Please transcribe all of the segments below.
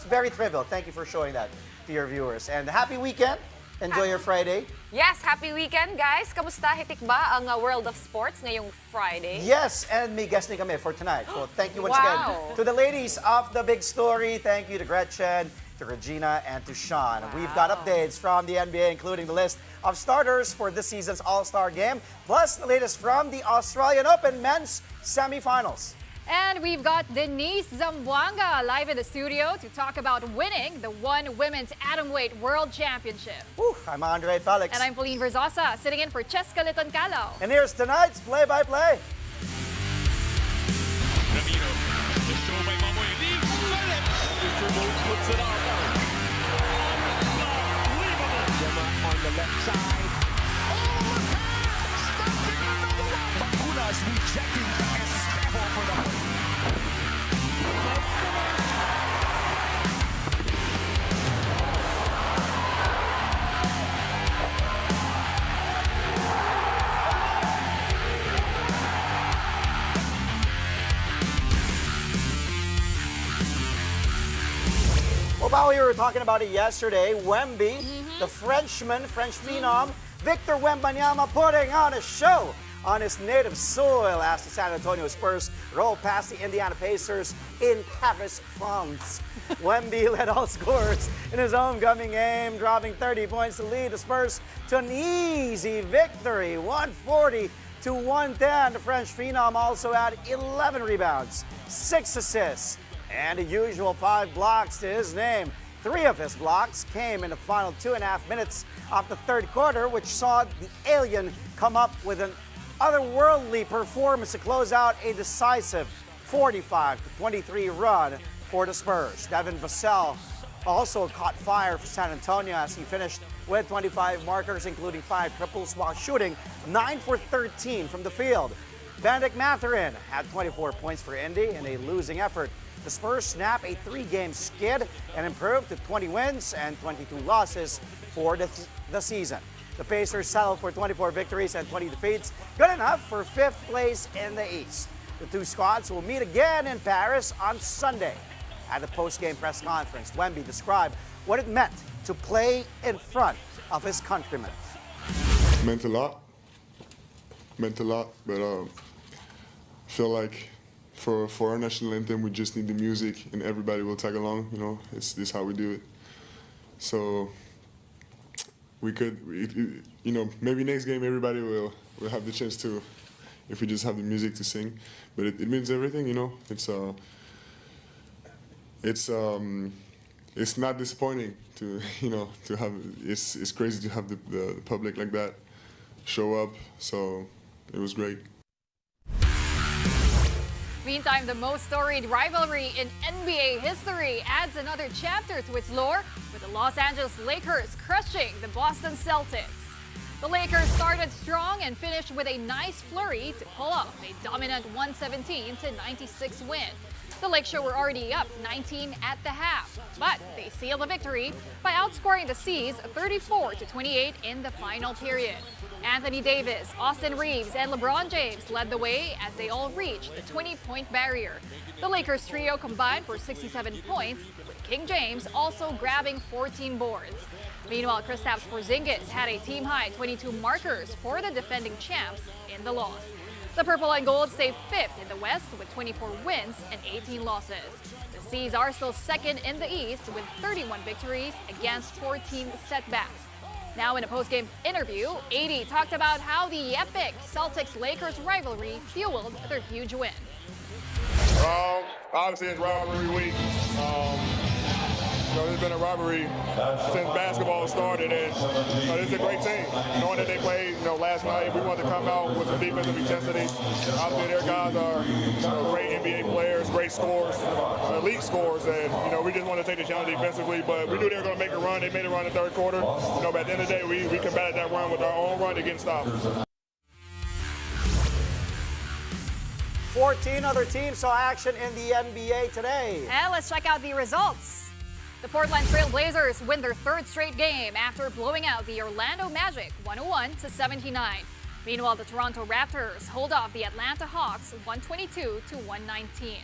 very trivial. Thank you for showing that to your viewers. And happy weekend. Enjoy your Friday. Yes, happy weekend, guys. Kamusta? Hitik ba ang World of Sports ngayong Friday? Yes, and may guest ni kami for tonight. So thank you once Wow. again to the ladies of The Big Story. Thank you to Gretchen, to Regina, and to Sean. Wow. We've got updates from the NBA, including the list of starters for this season's All-Star Game, plus the latest from the Australian Open men's semifinals. And we've got Denise Zamboanga live in the studio to talk about winning the One Women's Atomweight World Championship. Whew, I'm Andre Felix. And I'm Pauline Verzosa, sitting in for Cheska Liton-Calao. And here's tonight's play-by-play. The show by Mamoy Lee. Puts it out. Unbelievable. Gemma on the left side. Oh, the pass! Stopping another one. Bakulas rejecting Espejo for the win. Well, we were talking about it yesterday. Wemby, the French phenom, Victor Wembanyama putting on a show on his native soil as the San Antonio Spurs roll past the Indiana Pacers in Paris, France. Wemby led all scorers in his homecoming game, dropping 30 points to lead the Spurs to an easy victory, 140 to 110. The French phenom also had 11 rebounds, 6 assists, and the usual 5 blocks to his name. 3 of his blocks came in the final 2.5 minutes of the third quarter, which saw the alien come up with an otherworldly performance to close out a decisive 45-23 run for the Spurs. Devin Vassell also caught fire for San Antonio as he finished with 25 markers, including 5 triples, while shooting 9 for 13 from the field. Benedict Mathurin had 24 points for Indy in a losing effort. The Spurs snap a 3-game skid and improve to 20 wins and 22 losses for the season. The Pacers settled for 24 victories and 20 defeats, good enough for 5th place in the East. The two squads will meet again in Paris on Sunday. At the post-game press conference, Wemby described what it meant to play in front of his countrymen. Meant a lot, but I feel like for our national anthem, we just need the music and everybody will tag along. You know, this is how we do it. So we could, you know, maybe next game everybody will have the chance to, if we just have the music to sing. But it means everything, you know. It's not disappointing to, you know, to have. It's crazy to have the public like that show up. So it was great. Meantime, the most storied rivalry in NBA history adds another chapter to its lore, with the Los Angeles Lakers crushing the Boston Celtics. The Lakers started strong and finished with a nice flurry to pull off a dominant 117-96 win. The Lakers were already up 19 at the half, but they sealed the victory by outscoring the C's 34-28 in the final period. Anthony Davis, Austin Reeves, and LeBron James led the way as they all reached the 20-point barrier. The Lakers trio combined for 67 points, with King James also grabbing 14 boards. Meanwhile, Kristaps Porzingis had a team-high 22 markers for the defending champs in the loss. The Purple and Gold stay 5th in the West with 24 wins and 18 losses. The C's are still 2nd in the East with 31 victories against 14 setbacks. Now in a post-game interview, AD talked about how the epic Celtics-Lakers rivalry fueled their huge win. Obviously, it's rivalry week. There's been a rivalry since basketball started, and it's a great team. Knowing that they played, last night, we wanted to come out with some defensive intensity. Obviously, their guys are great NBA players, great scorers, elite scorers, and we just wanted to take the challenge defensively. But we knew they were going to make a run. They made a run in the third quarter. But at the end of the day, we combated that run with our own run to get stopped. 14 other teams saw action in the NBA today. And let's check out the results. The Portland Trail Blazers win their 3rd straight game after blowing out the Orlando Magic 101-79. Meanwhile, the Toronto Raptors hold off the Atlanta Hawks 122-119.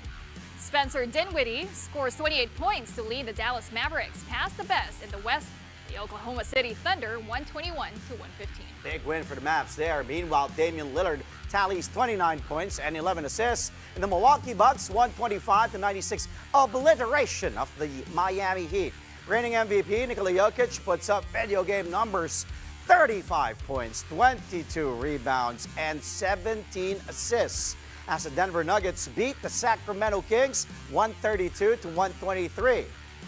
Spencer Dinwiddie scores 28 points to lead the Dallas Mavericks past the best in the West. The Oklahoma City Thunder 121 to 115. Big win for the Mavs there. Meanwhile, Damian Lillard tallies 29 points and 11 assists. And the Milwaukee Bucks 125 to 96 obliteration of the Miami Heat. Reigning MVP Nikola Jokic puts up video game numbers: 35 points, 22 rebounds, and 17 assists as the Denver Nuggets beat the Sacramento Kings 132 to 123.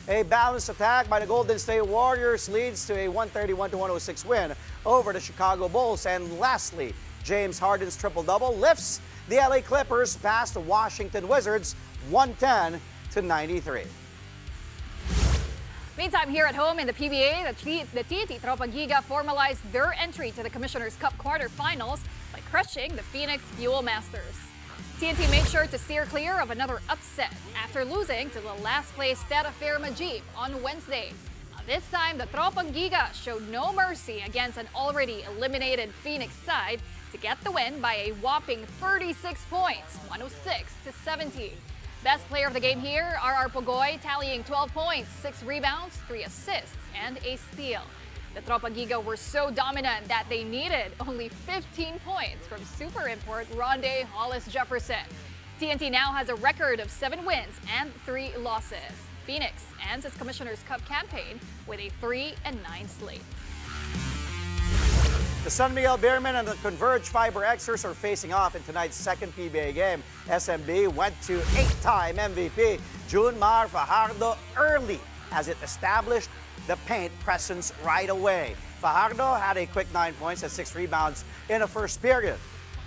A balanced attack by the Golden State Warriors leads to a 131 to 106 win over the Chicago Bulls. And lastly, James Harden's triple-double lifts the LA Clippers past the Washington Wizards 110 to 93. Meantime, here at home in the PBA, the TNT Tropa Giga formalized their entry to the Commissioner's Cup quarterfinals by crushing the Phoenix Fuel Masters. TNT made sure to steer clear of another upset after losing to the last-place Terra Firma Jeep on Wednesday. This time, the Tropa Giga showed no mercy against an already eliminated Phoenix side to get the win by a whopping 36 points, 106 to 70. Best player of the game here, R.R. Pogoy, tallying 12 points, 6 rebounds, 3 assists, and a steal. The Tropa Giga were so dominant that they needed only 15 points from super import Rondé Hollis-Jefferson. TNT now has a record of 7 wins and 3 losses. Phoenix ends its Commissioner's Cup campaign with a 3-9 slate. The San Miguel Beermen and the Converge Fiber Xers are facing off in tonight's second PBA game. SMB went to 8-time MVP Junmar Fajardo early as it established the paint presence right away. Fajardo had a quick 9 points and 6 rebounds in the first period.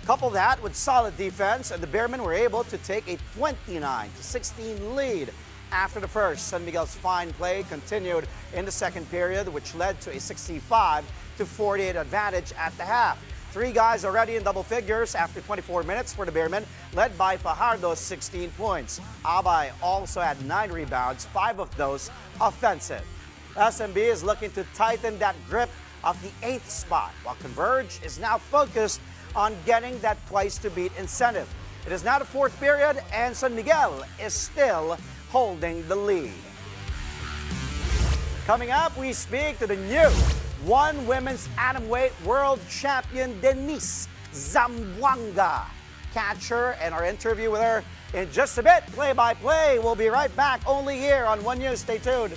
Couple that with solid defense, and the Beermen were able to take a 29-16 lead. After the first, San Miguel's fine play continued in the second period, which led to a 65-48 advantage at the half. 3 guys already in double figures after 24 minutes for the Beermen, led by Fajardo's 16 points. Abay also had 9 rebounds, 5 of those offensive. SMB is looking to tighten that grip of the 8th spot, while Converge is now focused on getting that twice-to-beat incentive. It is now the 4th period, and San Miguel is still holding the lead. Coming up, we speak to the new women's atomweight world champion Denise Zamboanga. Catch her and our interview with her in just a bit. Play-by-play. We'll be right back only here on One News. Stay tuned.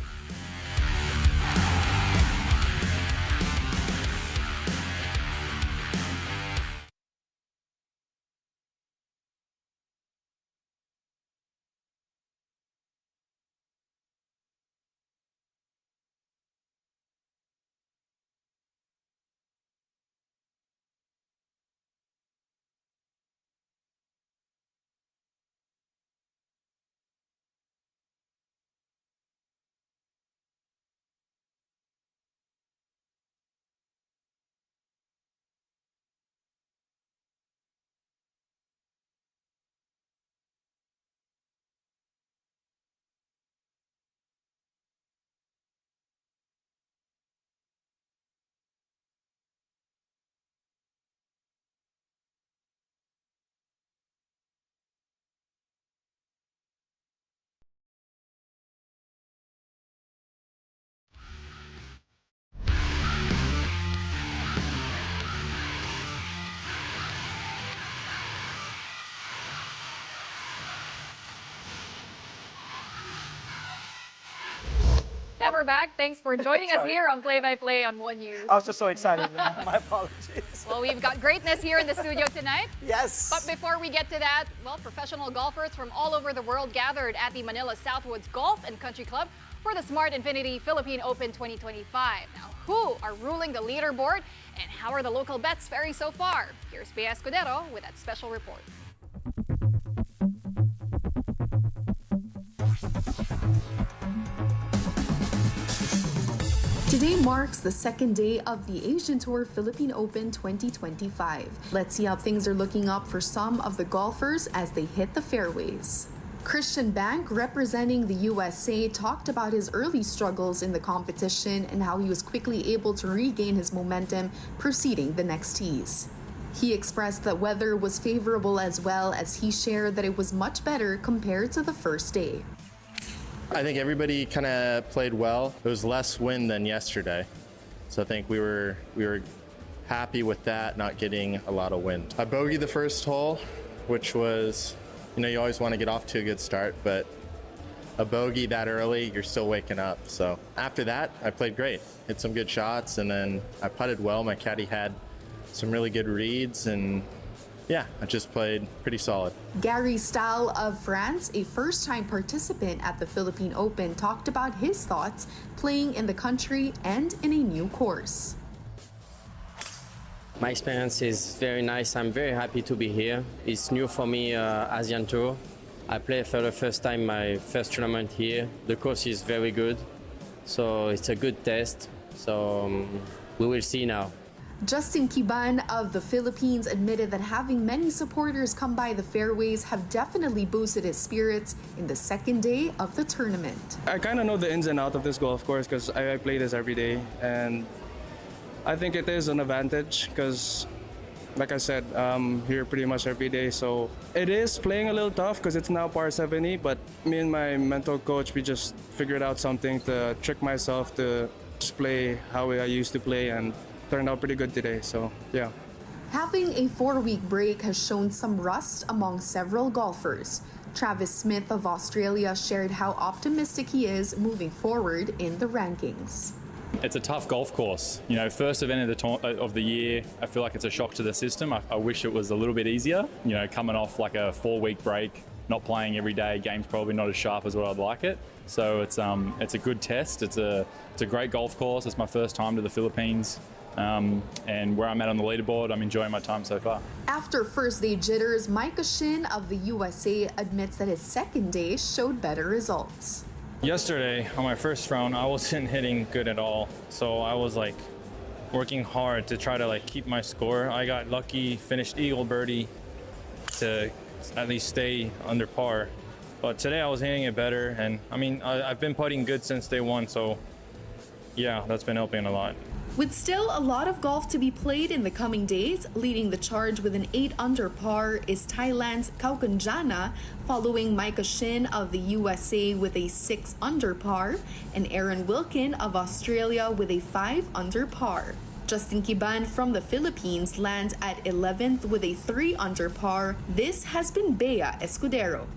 Yeah, we're back. Thanks for joining us here on Play by Play on One News. I was just so excited. My apologies. Well, we've got greatness here in the studio tonight. Yes. But before we get to that, well, professional golfers from all over the world gathered at the Manila Southwoods Golf and Country Club for the Smart Infinity Philippine Open 2025. Now, who are ruling the leaderboard and how are the local bets faring so far? Here's Bea Escudero with that special report. Today marks the second day of the Asian Tour Philippine Open 2025. Let's see how things are looking up for some of the golfers as they hit the fairways. Christian Bank, representing the USA, talked about his early struggles in the competition and how he was quickly able to regain his momentum proceeding the next tees. He expressed that weather was favorable as well, as he shared that it was much better compared to the first day. I think everybody kind of played well. It was less wind than yesterday, so I think we were happy with that, not getting a lot of wind. I bogeyed the first hole, which was, you always want to get off to a good start, but a bogey that early, you're still waking up. So after that, I played great. Hit some good shots, and then I putted well. My caddy had some really good reads, and yeah, I just played pretty solid. Gary Stahl of France, a first-time participant at the Philippine Open, talked about his thoughts playing in the country and in a new course. My experience is very nice. I'm very happy to be here. It's new for me, Asian Tour. I play for the first time my first tournament here. The course is very good, so it's a good test. So we will see now. Justin Kiban of the Philippines admitted that having many supporters come by the fairways have definitely boosted his spirits in the second day of the tournament. I kind of know the ins and outs of this golf course because I play this every day, and I think it is an advantage because, like I said, I'm here pretty much every day. So it is playing a little tough because it's now par 70, but me and my mental coach, we just figured out something to trick myself to just play how I used to play, and turned out pretty good today, so yeah. Having a 4-week break has shown some rust among several golfers. Travis Smith of Australia shared how optimistic he is moving forward in the rankings. It's a tough golf course. First event of the year, I feel like it's a shock to the system. I wish it was a little bit easier. Coming off like a 4-week break, not playing every day, game's probably not as sharp as what I'd like it. So it's a good test. It's a great golf course. It's my first time to the Philippines. And where I'm at on the leaderboard, I'm enjoying my time so far. After first day jitters, Micah Shin of the USA admits that his second day showed better results. Yesterday, on my first round, I wasn't hitting good at all. So I was working hard to try to keep my score. I got lucky, finished eagle birdie to at least stay under par. But today I was hitting it better, and I've been putting good since day one, so yeah, that's been helping a lot. With still a lot of golf to be played in the coming days, leading the charge with an 8 under par is Thailand's Kaukunjana, following Micah Shin of the USA with a 6 under par, and Aaron Wilkin of Australia with a 5 under par. Justin Kiban from the Philippines lands at 11th with a 3 under par. This has been Bea Escudero.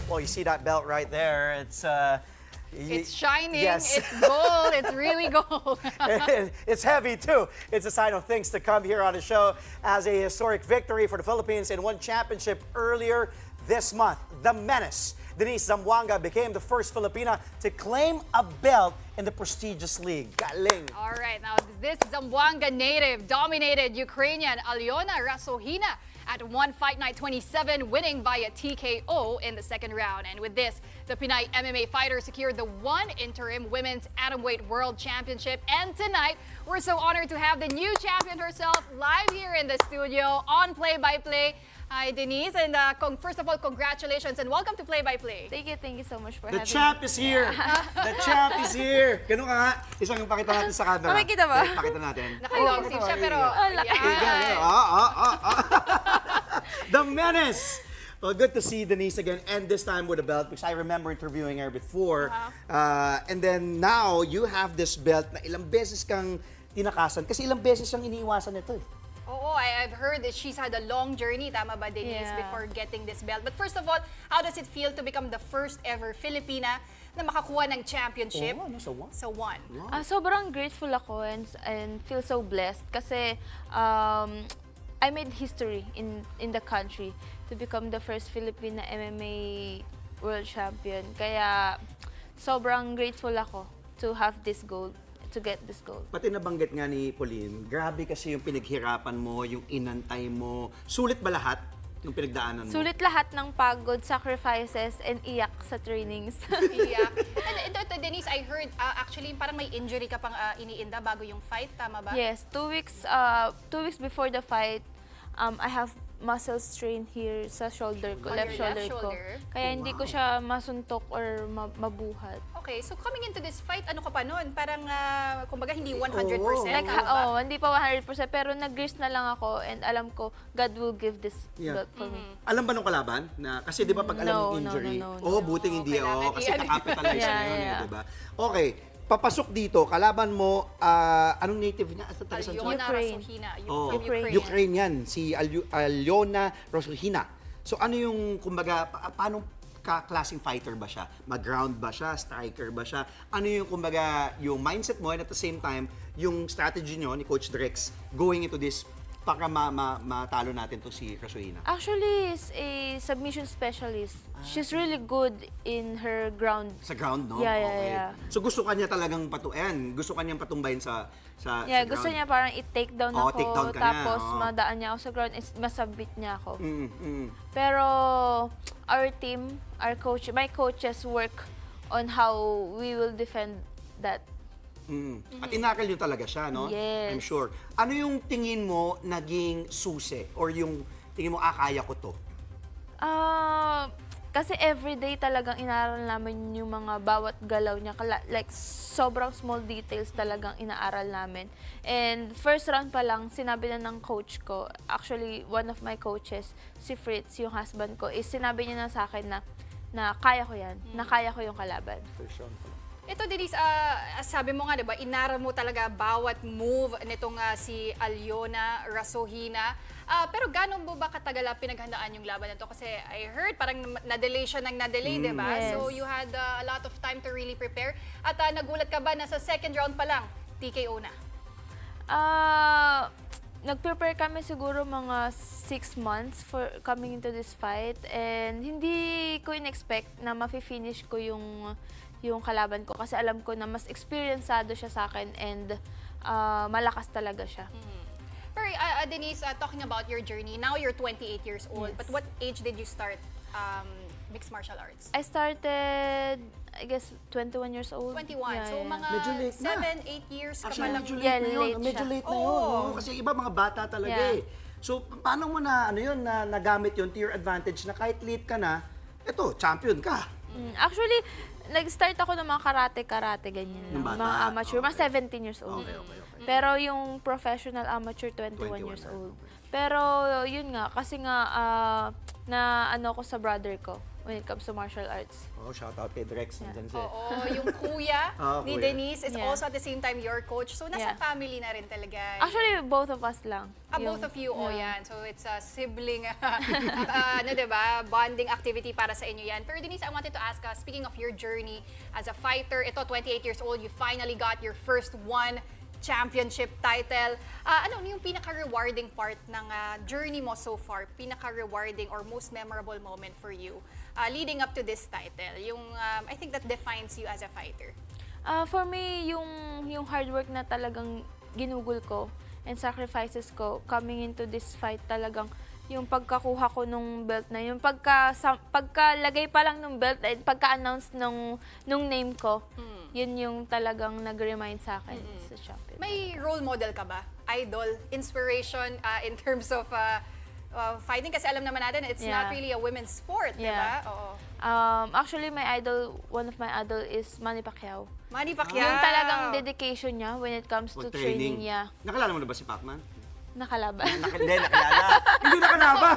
Well, you see that belt right there. It's shining, yes. it's gold, it's really gold. It's heavy too. It's a sign of things to come here on the show as a historic victory for the Philippines in one championship earlier this month. The menace, Denise Zamboanga, became the first Filipina to claim a belt in the prestigious league. Galing. All right, now this Zamboanga native dominated Ukrainian Alyona Rasohina at one Fight Night 27, winning via TKO in the second round. And with this, the Pinay MMA fighter secured the one interim Women's Atomweight World Championship. And tonight, we're so honored to have the new champion herself live here in the studio on Play by Play. Hi, Denise, and first of all, congratulations and welcome to Play by Play. Thank you so much for The having champ me. is here! The champ is here! Ganun ka nga. Isang pakita natin sa camera. Makikita ba? Pakita natin. Naka-long sleeve siya, pero... The menace! Well, good to see Denise again, and this time with a belt, because I remember interviewing her before. And then now, you have this belt na ilang beses kang tinakasan, kasi ilang beses siyang iniiwasan ito eh. Oo, I've heard that she's had a long journey, tama ba, Denise, before getting this belt. But first of all, how does it feel to become the first ever Filipina na makakuha ng championship? Sa one. Wow. Sobrang grateful ako and feel so blessed kasi I made history in the country to become the first Filipina MMA world champion. Kaya sobrang grateful ako to have this gold. To get this gold. Pati nabanggit nga ni Pauline, grabe kasi yung pinaghirapan mo, yung inantay mo. Sulit ba lahat yung pinagdaanan mo? Sulit lahat ng pagod, sacrifices, and iyak sa trainings. Iyak. And Denise, I heard actually parang may injury ka pang iniinda bago yung fight, tama ba? Yes, 2 weeks before the fight, I have muscle strain here sa shoulder ko, On left your shoulder left ko. shoulder? Kaya hindi ko siya masuntok or mabuhat. Okay, so coming into this fight, ano ka pa nun? Parang, kumbaga, hindi 100%. Like, ba? hindi pa 100%, pero nag-rest na lang ako and alam ko, God will give this belt for me. Alam ba nung kalaban? Na, kasi di ba pag alam ng injury, buting hindi, kasi kakapitalize na yun, di ba? Okay, papasok dito, kalaban mo, anong native niya? Alyona Rasohina. From Ukraine. Ukrainian, si Alyona Rasohina. So ano yung, kumbaga, paano klaseng fighter ba siya? Mag-ground ba siya? Striker ba siya? Ano yung, kumbaga, yung mindset mo and at the same time, yung strategy nyo ni Coach Drex going into this para matalo natin to si Rasohina? Actually, is a submission specialist. She's really good in her ground. Sa ground, no? Yeah. So gusto kanya talagang gusto kanyang patumbayin sa Yeah, sa gusto ground. niya parang i-take down ako, take down ka niya, tapos madaan niya ako sa ground, masabit niya ako. Mm. Pero our team, my coaches work on how we will defend that. At inakal nyo talaga siya, no? Yes. I'm sure. Ano yung tingin mo naging susi? Or yung tingin mo, kaya ko to? Kasi everyday talagang inaaral namin yung mga bawat galaw niya. Like, sobrang small details talagang inaaral namin. And first round pa lang, sinabi na ng coach ko, actually, one of my coaches, si Fritz, yung husband ko, is sinabi niya na sa akin na kaya ko yan, na kaya ko yung kalaban. First round pa lang. Ito, Denise, sabi mo nga, diba, inaral mo talaga bawat move nitong si Alyona Rasohina. Pero gano'n mo ba katagal pinaghandaan yung laban na to? Kasi I heard parang na-delay siya ng na-delay, diba? Yes. So you had a lot of time to really prepare. At nagulat ka ba na sa second round pa lang, TKO na? Nag-prepare kami siguro mga 6 months for coming into this fight. And hindi ko in-expect na mafe-finish ko yung kalaban ko kasi alam ko na mas experiencado siya sa akin and malakas talaga siya. Pero Denise, talking about your journey, now you're 28 years old, Yes. but what age did you start mixed martial arts? I started, I guess, 21 years old. 21. Yeah, So yeah. mga Medyo late na. 7-8 years ka Actually, pa lang. medyo late Yeah, na yun. late Medyo siya. late na yun. Oo, kasi iba mga bata talaga Yeah. So, paano mo na, nagamit yun to your advantage na kahit late ka na, eto, champion ka. Actually, nag-start ako ng mga karate, ganyan Nung lang. bata? Mga amateur, mga 17 years old. Okay. Pero yung professional amateur, 21 years na. old. Pero yun nga, kasi nga, na ano ko sa brother ko when it comes to martial arts. Oh, shout out kay Drex. Nandyan siya. Oo, yung kuya ni kuya. Denise is Yeah. also at the same time your coach. So nasa Yeah. family na rin talaga. Actually, both of us lang. Both of you, yeah. yan. So it's a sibling, diba, bonding activity para sa inyo yan. Pero Denise, I wanted to ask, speaking of your journey as a fighter, ito, 28 years old, you finally got your first one championship title. Ano yung pinaka-rewarding part ng journey mo so far? Pinaka-rewarding or most memorable moment for you leading up to this title? Yung, I think that defines you as a fighter. For me, yung hard work na talagang ginugol ko and sacrifices ko coming into this fight talagang yung pagkakuha ko nung belt na yung pagkalagay pa lang nung belt and pagka-announce nung name ko, yun yung talagang nag-remind sa akin sa champion. May role model ka ba? Idol, inspiration in terms of fighting? Kasi alam naman natin, it's not really a women's sport, di ba? Oo. Actually, one of my idol is Manny Pacquiao. Manny Pacquiao. Yung talagang dedication niya when it comes to training. Yeah. Nakilala mo na ba si Pacman? Nakalaban. Hindi, nakilala. Hindi nakalaban.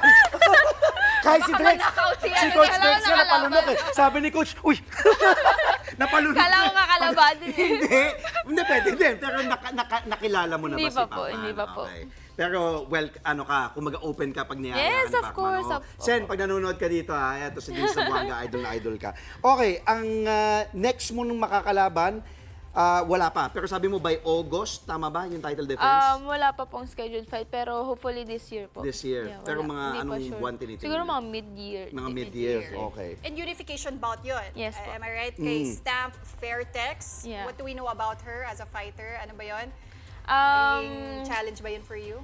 Kahit si Drex, si Coach Drex nga napalunok eh. Sabi ni Coach, uy, napalunok. Kala ko makalaban din. Hindi, pwede din. Pero nakilala mo na Hindi ba si pa po, Pacman? hindi pa po. Okay. Pero, kumaga open ka pag niyayaan Yes, ni of Pacman, course. oh. Sen, pag nanonood ka dito, eto si Denise Zamboanga, idol na idol ka. Okay, ang next mo nung makakalaban, wala pa. Pero sabi mo by August, tama ba yung title defense? Wala pa pong scheduled fight, pero hopefully this year po. This year. Yeah, Pero wala. mga Hindi pa anong sure. buwan tinitingnan? Siguro mga mid-year. Mga mid-year, okay. And unification bout yun. Yes po. Am I right? Kay Stamp Fairtex. Yeah. What do we know about her as a fighter? Ano ba yun? Um, Magiging challenge ba yun for you?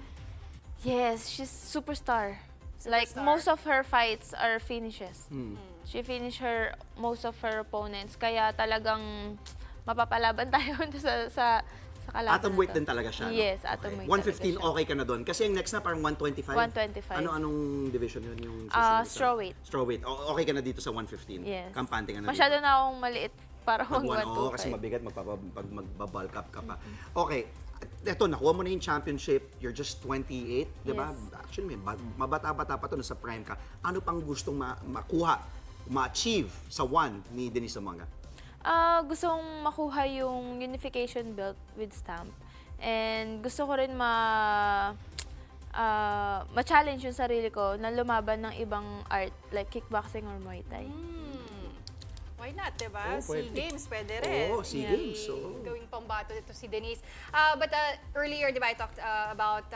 Yes, she's superstar. Like, most of her fights are finishes. She finished most of her opponents. Kaya talagang mapapalaban tayo sa Sa kalaban Atom na weight to. din talaga siya. No? Yes, atom weight 115 talaga siya. okay ka na doon. Kasi yung next na parang 125. 125. Anong division yun? Yung Straw weight. Straw weight. Okay ka na dito sa 115. Yes. Kampante ka na Masyado dito. na akong maliit para mag Oo, 125. kasi mabigat pag magbabulk up ka pa. Okay. Eto, nakuha mo na yung championship. You're just 28, di ba? Yes. Actually, mabata-bata pa to, nasa prime ka. Ano pang gustong makuha, ma-achieve sa one ni Denise Zamboanga? Gusto kong makuha yung unification belt with stamp. And gusto ko rin ma-challenge yung sarili ko na lumaban ng ibang art like kickboxing or Muay Thai. Why not, diba? Oh, SEA pwede. Games, pwede rin. Oo, SEA Games, oo. Gawing pambato dito si Denise. But earlier, diba, I talked about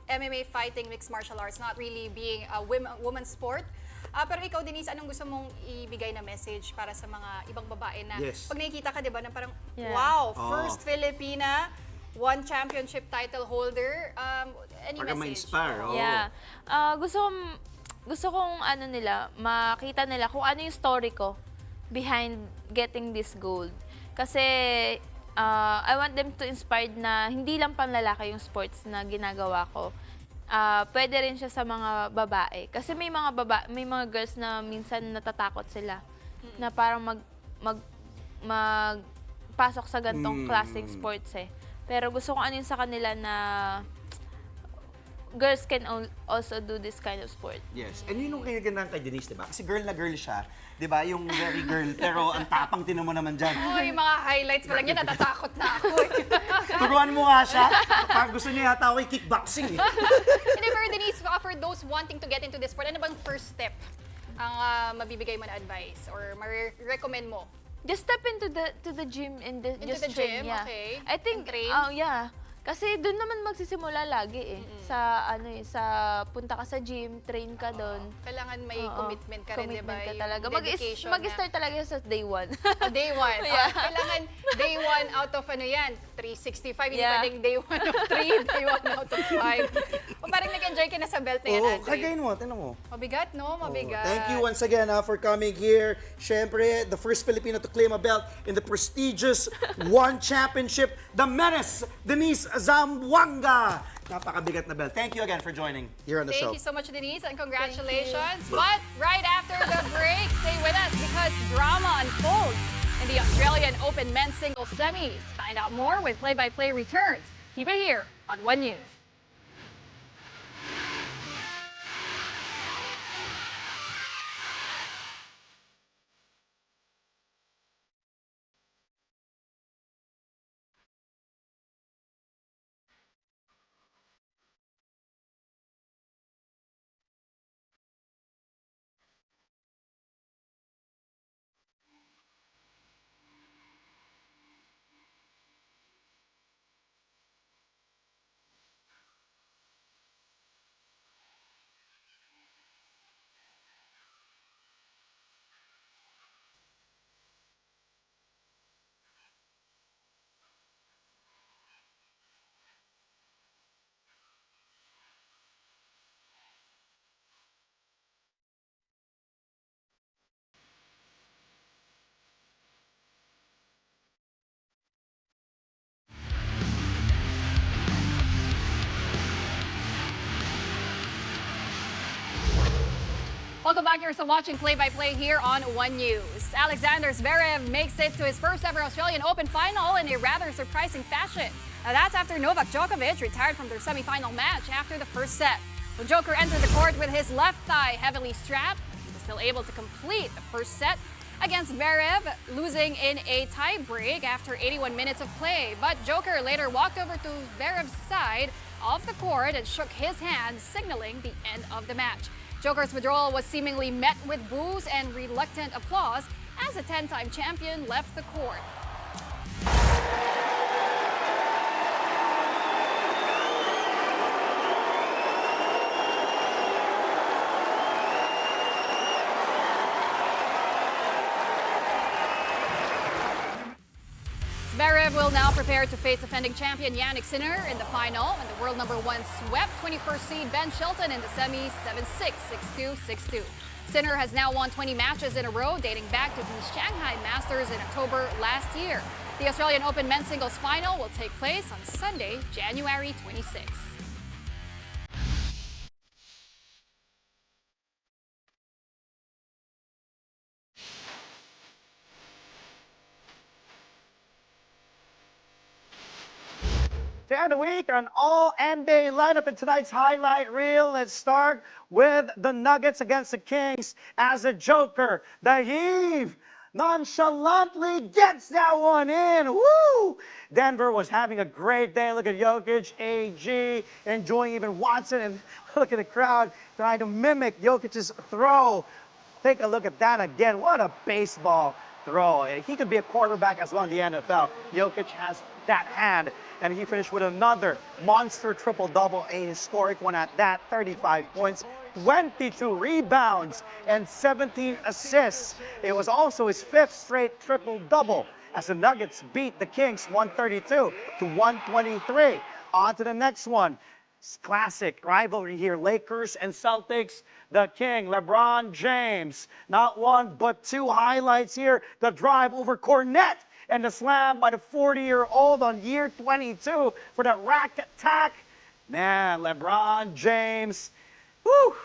MMA fighting, mixed martial arts, not really being a women's sport. Pero ikaw, Denise, anong gusto mong ibigay na message para sa mga ibang babae na pag nakikita ka, diba, na parang, wow, first Filipina, one championship title holder, any Para message? ma-inspire, oo. Yeah. Gusto kong ano nila, makita nila kung ano yung story ko behind getting this gold. Kasi I want them to inspired na hindi lang panlalaki yung sports na ginagawa ko. Pwede rin siya sa mga babae. Kasi may mga girls na minsan natatakot sila na parang magpasok sa gantong klaseng sports eh. Pero gusto ko ano yun sa kanila na girls can also do this kind of sport. Yes. And yun yung kinagandaan kay Denise, diba? Kasi girl na girl siya, diba? Yung very girl, pero ang tapang tinan mo naman dyan. Oh, yung mga highlights pa lang yan, natatakot na ako. Turuan mo nga siya. Parang gusto niya yata ako yung kickboxing. Hindi, pero Denise, for those wanting to get into this sport, ano bang first step ang mabibigay mo na advice or ma-recommend mo? Just step into the gym and Into just the train. gym, Yeah. okay. I think, And train? yeah. Kasi doon naman magsisimula lagi eh. Sa punta ka sa gym, train ka doon. Kailangan may commitment ka rin, di ba? Commitment ka Yung talaga. dedication Mag-start talaga sa day 1. Day 1. Yeah. Kailangan day 1 out of ano yan, 365. Hindi Yeah. pwedeng day 1 of 3, day 1 out of 5. O parang nag-enjoy ka na sa belt na yan, Oo, Andre. kagayin mo, tinan mo. Mabigat, no? Mabigat. Thank you once again for coming here. Siyempre, the first Filipino to claim a belt in the prestigious One Championship, the menace, Denise Zamboanga. Napakabigat na belt. Thank you again for joining here on the show. Thank you so much, Denise, and congratulations. But right after the break, stay with us because drama unfolds in the Australian Open men's singles semis. Find out more with Play-by-Play returns. Keep it here on One News. Welcome back. You're still watching Play-by-Play here on One News. Alexander Zverev makes it to his first ever Australian Open final in a rather surprising fashion. Now that's after Novak Djokovic retired from their semifinal match after the first set. When Joker entered the court with his left thigh heavily strapped, he was still able to complete the first set against Zverev, losing in a tie break after 81 minutes of play. But Joker later walked over to Zverev's side of the court and shook his hand, signaling the end of the match. Joker's withdrawal was seemingly met with boos and reluctant applause as the 10-time champion left the court. Zverev will now prepare to face defending champion Jannik Sinner in the final, and the world number 1 swept 21st seed Ben Shelton in the semis 7-6, 6-2, 6-2. Sinner has now won 20 matches in a row, dating back to the Shanghai Masters in October last year. The Australian Open men's singles final will take place on Sunday, January 26. To end the week, an all-NBA lineup in tonight's highlight reel. Let's start with the Nuggets against the Kings as a joker. The Heave nonchalantly gets that one in. Woo! Denver was having a great day. Look at Jokic, AG, enjoying even Watson, and look at the crowd trying to mimic Jokic's throw. Take a look at that again. What a baseball throw. He could be a quarterback as well in the NFL. Jokic has that hand, and he finished with another monster triple-double, a historic one at that, 35 points, 22 rebounds, and 17 assists. It was also his 5th straight triple-double as the Nuggets beat the Kings 132 to 123. On to the next one. Classic rivalry here, Lakers and Celtics. The King, LeBron James. Not one, but two highlights here. The drive over Cornette and the slam by the 40-year-old on year 22 for the rack attack. Man, LeBron James, whew,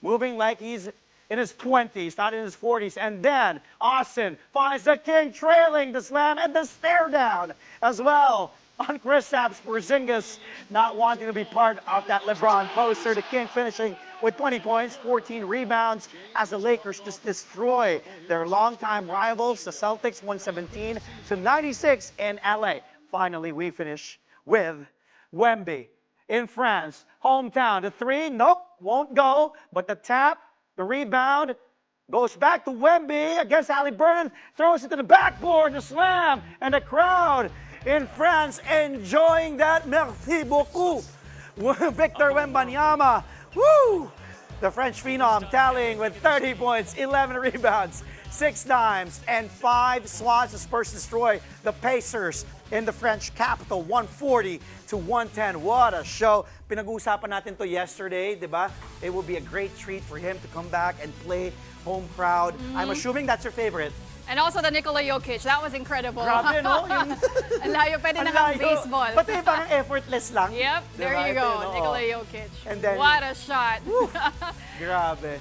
moving like he's in his 20s, not in his 40s. And then Austin finds the King trailing the slam and the stare down as well on Kristaps Porzingis, not wanting to be part of that LeBron poster. The King finishing with 20 points, 14 rebounds as the Lakers just destroy their longtime rivals, the Celtics, 117 to 96 in LA. Finally, we finish with Wemby in France, hometown. The three, nope, won't go, but the tap, the rebound, goes back to Wemby against Ali Burton, throws it to the backboard, the slam, and the crowd in France enjoying that. Merci beaucoup. Victor Wembanyama, woo! The French phenom tallying with 30 points, 11 rebounds, 6 dimes, and 5 swats. The Spurs destroy the Pacers in the French capital, 140 to 110. What a show. Pinag-uusapan natin to yesterday, di ba? It will be a great treat for him to come back and play home crowd. I'm assuming that's your favorite. And also the Nikola Jokic, that was incredible. Grabe, no? Yung Ang layo pwede na ng baseball. Pati parang effortless lang. Yep, there Diba? you go, Ito, Nikola Jokic. And then, what a shot. grabe.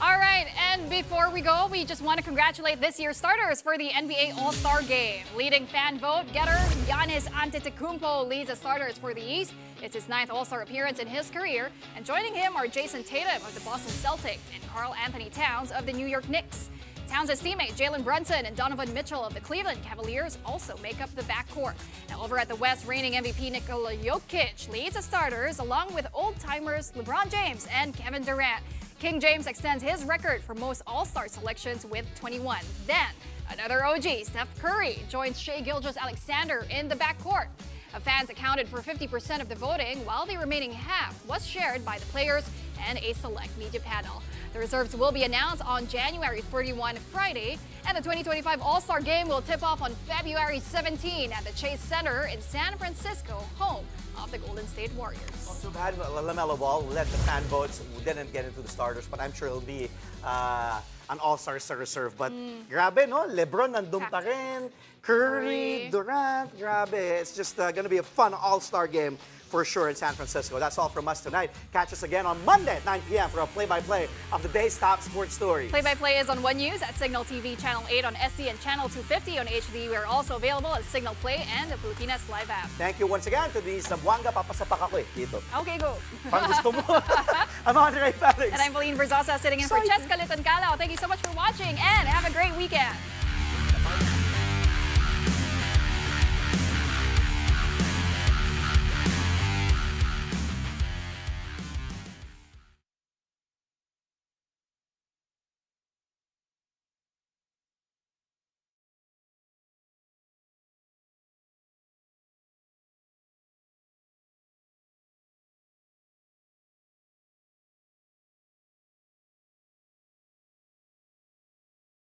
All right, and before we go, we just want to congratulate this year's starters for the NBA All-Star Game. Leading fan vote getter, Giannis Antetokounmpo leads the starters for the East. It's his 9th All-Star appearance in his career, and joining him are Jason Tatum of the Boston Celtics and Karl Anthony Towns of the New York Knicks. Towns' teammate Jalen Brunson and Donovan Mitchell of the Cleveland Cavaliers also make up the backcourt. Now over at the West, reigning MVP Nikola Jokic leads the starters along with old-timers LeBron James and Kevin Durant. King James extends his record for most All-Star selections with 21. Then, another OG, Steph Curry, joins Shai Gilgeous-Alexander in the backcourt. Fans accounted for 50% of the voting, while the remaining half was shared by the players and a select media panel. The reserves will be announced on January 31, Friday, and the 2025 All-Star Game will tip off on February 17 at the Chase Center in San Francisco, home of the Golden State Warriors. Not too bad, LaMelo Ball led the fan votes, didn't get into the starters, but I'm sure it'll be an all-star reserve. But grabe, no? LeBron nandun pa rin, Curry, Durant, grabe. It's just going to be a fun all-star game for sure in San Francisco. That's all from us tonight. Catch us again on Monday at 9 p.m. for a play-by-play of the day's top sports stories. Play-by-play is on One News at Signal TV Channel 8 on SD and Channel 250 on HD. We are also available at Signal Play and the Pilipinas Live app. Thank you once again to Denise Zamboanga. Papasapak ako dito. Okay, go. Parang gusto mo. I'm Andre Felix. And I'm Pauline Verzosa sitting in for Cheska Liton-Calao. Thank you so much for watching and have a great weekend.